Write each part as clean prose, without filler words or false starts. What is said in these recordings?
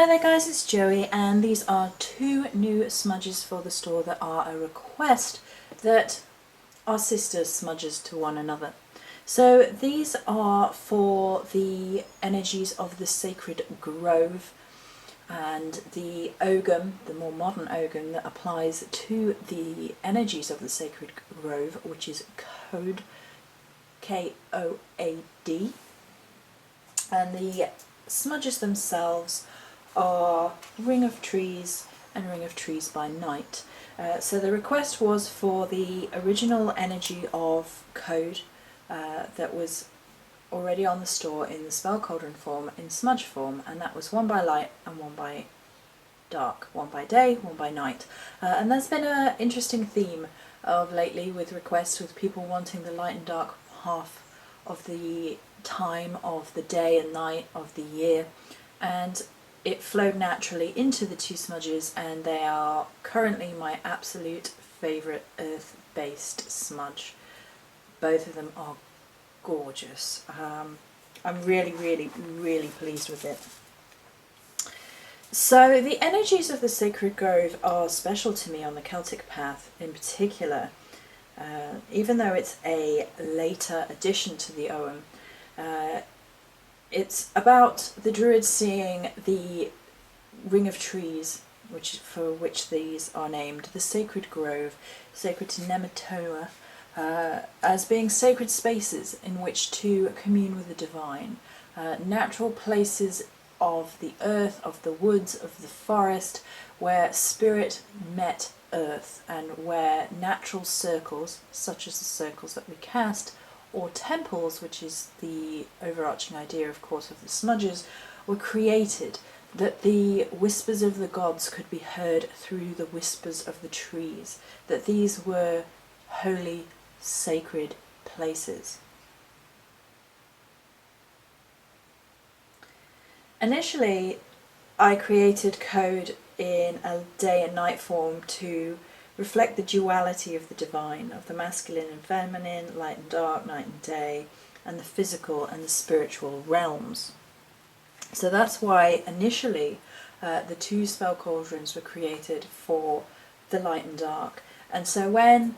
Hello there guys, it's Joey, and these are two new smudges for the store that are a request that are sister smudges to one another. So these are for the energies of the sacred grove and the ogum, the more modern ogum that applies to the energies of the sacred grove, which is Code, K-O-A-D, and the smudges themselves are Ring of Trees and Ring of Trees by Night. So the request was for the original energy of Code that was already on the store in the spell cauldron form, in smudge form, and that was one by light and one by dark, one by day, one by night. And there's been an interesting theme of lately with requests, with people wanting the light and dark half of the time of the day and night of the year, and it flowed naturally into the two smudges, and they are currently my absolute favourite earth-based smudge. Both of them are gorgeous. I'm really pleased with it. So the energies of the sacred grove are special to me on the Celtic path in particular. Even though it's a later addition to the Ogham, it's about the druids seeing the Ring of Trees, for which these are named, the sacred grove, sacred to Nematoa, as being sacred spaces in which to commune with the divine, natural places of the earth, of the woods, of the forest, where spirit met earth, and where natural circles, such as the circles that we cast, or temples, which is the overarching idea, of course, of the smudges, were created, that the whispers of the gods could be heard through the whispers of the trees, that these were holy, sacred places. Initially, I created Code in a day and night form to reflect the duality of the divine, of the masculine and feminine, light and dark, night and day, and the physical and the spiritual realms. So that's why initially the two spell cauldrons were created for the light and dark. And so when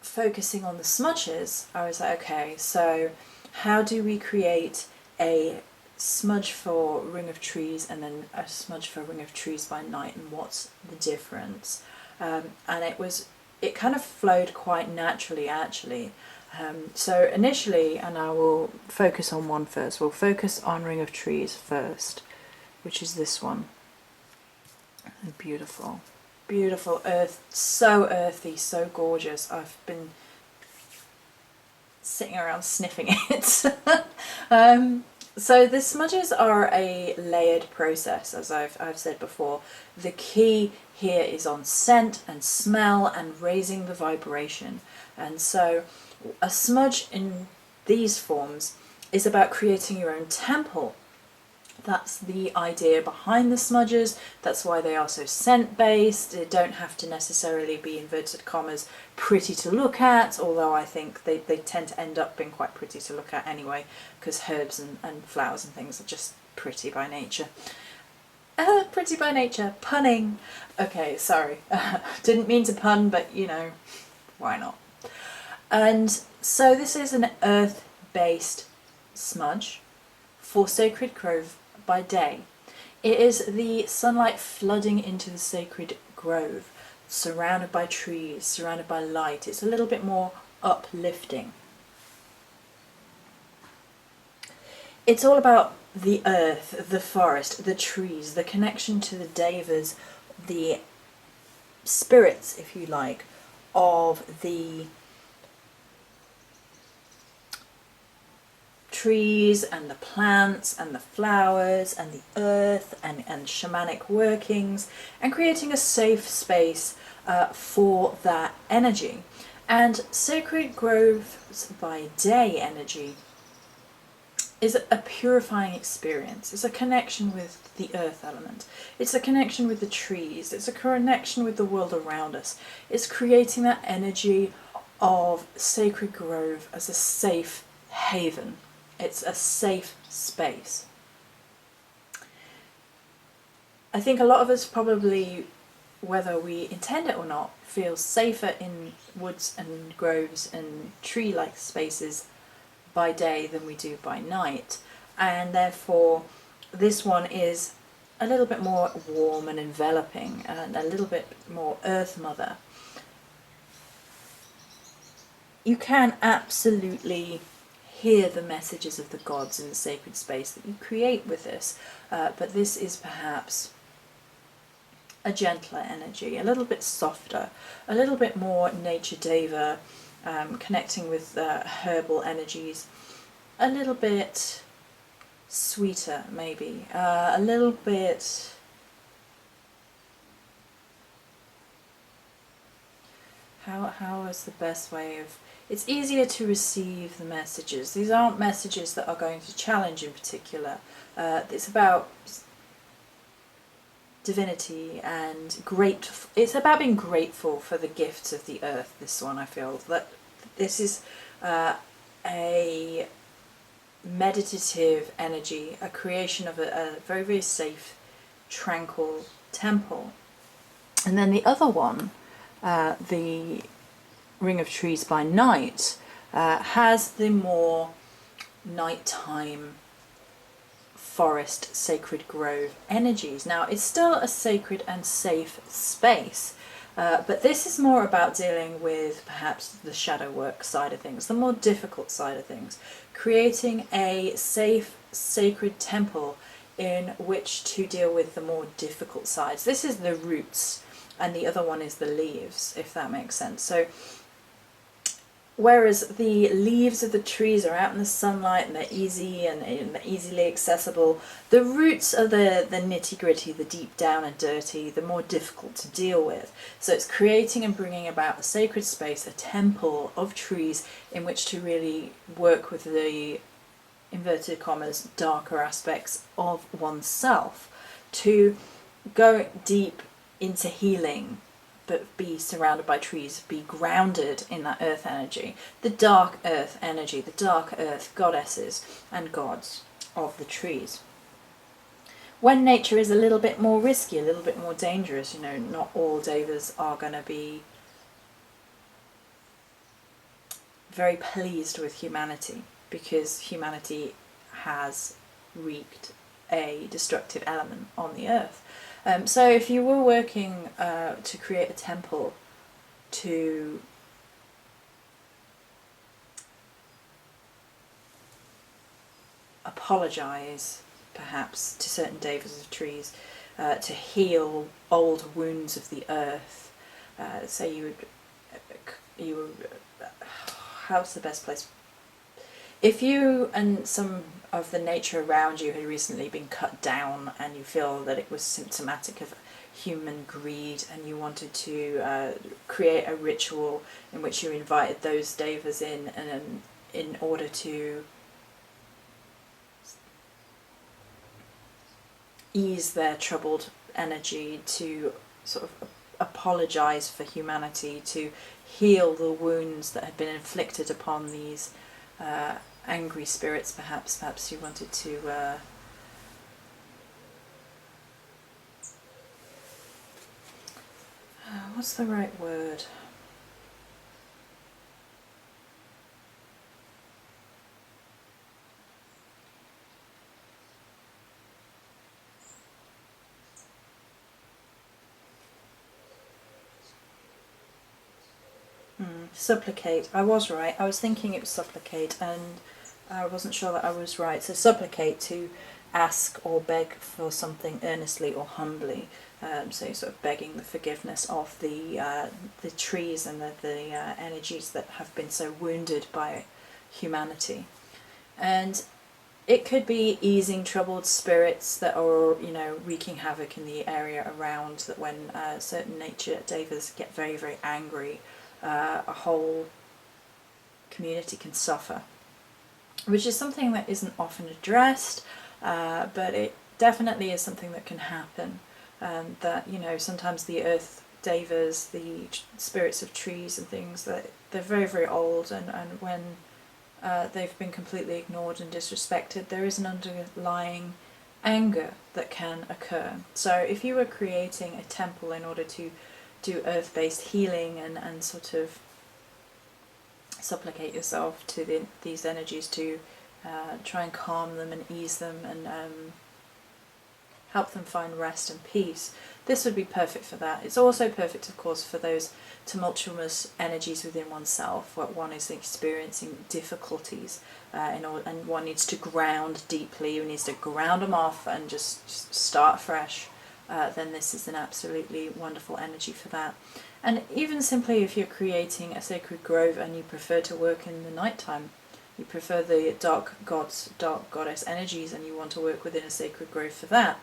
focusing on the smudges, I was like, okay, so how do we create a smudge for Ring of Trees and then a smudge for Ring of Trees by Night, and what's the difference? And it kind of flowed quite naturally, actually. So initially, and I will focus on one first, we'll focus on Ring of Trees first, which is this one. Beautiful, beautiful earth, so earthy, so gorgeous. I've been sitting around sniffing it. So the smudges are a layered process, as I've said before. The key here is on scent and smell and raising the vibration. And so a smudge in these forms is about creating your own temple. That's the idea behind the smudges. That's why they are so scent based. They don't have to necessarily be, inverted commas, pretty to look at, although I think they tend to end up being quite pretty to look at anyway, because herbs and flowers and things are just pretty by nature. Pretty by nature. Punning. Okay, sorry. Didn't mean to pun, but you know, why not? And so this is an earth-based smudge for Sacred Grove by day. It is the sunlight flooding into the sacred grove, surrounded by trees, surrounded by light. It's a little bit more uplifting. It's all about the earth, the forest, the trees, the connection to the devas, the spirits, if you like, of the trees and the plants and the flowers and the earth and shamanic workings, and creating a safe space for that energy. And Sacred Groves by Day energy is a purifying experience. It's a connection with the earth element. It's a connection with the trees. It's a connection with the world around us. It's creating that energy of Sacred Grove as a safe haven. It's a safe space. I think a lot of us probably, whether we intend it or not, feel safer in woods and groves and tree-like spaces by day than we do by night, and therefore this one is a little bit more warm and enveloping and a little bit more Earth Mother. You can absolutely hear the messages of the gods in the sacred space that you create with this, but this is perhaps a gentler energy, a little bit softer, a little bit more nature deva, connecting with herbal energies, a little bit sweeter maybe, a little bit how is the best way of, it's easier to receive the messages. These aren't messages that are going to challenge in particular. It's about divinity and it's about being grateful for the gifts of the earth. This one, I feel that this is a meditative energy, a creation of a very, very safe, tranquil temple. And then the other one, the Ring of Trees by Night, has the more nighttime forest, sacred grove energies. Now, it's still a sacred and safe space, but this is more about dealing with perhaps the shadow work side of things, the more difficult side of things, creating a safe, sacred temple in which to deal with the more difficult sides. This is the roots, and the other one is the leaves, if that makes sense. So whereas the leaves of the trees are out in the sunlight and they're easy and easily accessible, the roots are the nitty-gritty, the deep down and dirty, the more difficult to deal with. So it's creating and bringing about a sacred space, a temple of trees in which to really work with the, inverted commas, darker aspects of oneself, to go deep into healing, but be surrounded by trees, be grounded in that earth energy, the dark earth energy, the dark earth goddesses and gods of the trees. When nature is a little bit more risky, a little bit more dangerous, you know, not all devas are going to be very pleased with humanity, because humanity has wreaked a destructive element on the earth. So if you were working to create a temple to apologise perhaps to certain devas of trees, to heal old wounds of the earth, say you would, how's the best place? If you and some of the nature around you had recently been cut down and you feel that it was symptomatic of human greed, and you wanted to create a ritual in which you invited those devas in order to ease their troubled energy, to sort of apologise for humanity, to heal the wounds that had been inflicted upon these angry spirits, perhaps you wanted to what's the right word? Supplicate. I was right. I was thinking it was supplicate, and I wasn't sure that I was right. So supplicate, to ask or beg for something earnestly or humbly. So sort of begging the forgiveness of the trees and the energies that have been so wounded by humanity. And it could be easing troubled spirits that are, you know, wreaking havoc in the area around, that when certain nature devas get very, very angry, a whole community can suffer, which is something that isn't often addressed, but it definitely is something that can happen. That, you know, sometimes the earth devas, the spirits of trees and things, that they're very, very old, and when they've been completely ignored and disrespected, there is an underlying anger that can occur. So if you were creating a temple in order to do earth-based healing and sort of supplicate yourself to these energies to try and calm them and ease them and help them find rest and peace, this would be perfect for that. It's also perfect, of course, for those tumultuous energies within oneself, where one is experiencing difficulties and one needs to ground deeply, one needs to ground them off and just start fresh. Then this is an absolutely wonderful energy for that. And even simply if you're creating a sacred grove and you prefer to work in the nighttime, you prefer the dark gods, dark goddess energies, and you want to work within a sacred grove for that,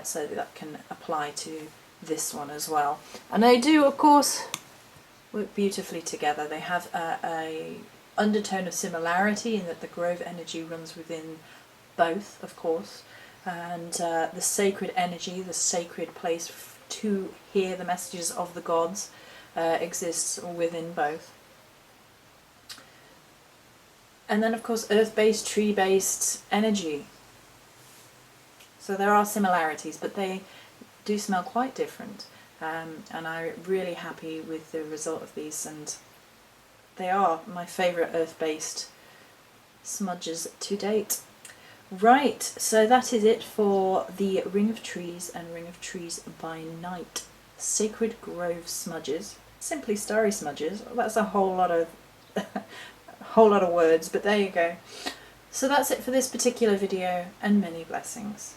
so that can apply to this one as well. And they do, of course, work beautifully together. They have a undertone of similarity in that the grove energy runs within both, of course, and the sacred energy, the sacred place to hear the messages of the gods, exists within both. And then, of course, earth-based, tree-based energy. So there are similarities, but they do smell quite different. And I'm really happy with the result of these, and they are my favourite earth-based smudges to date. Right, so that is it for the Ring of Trees and Ring of Trees by Night Sacred Grove Smudges. Simply Starry Smudges. That's a whole lot of whole lot of words, but there you go. So that's it for this particular video, and many blessings.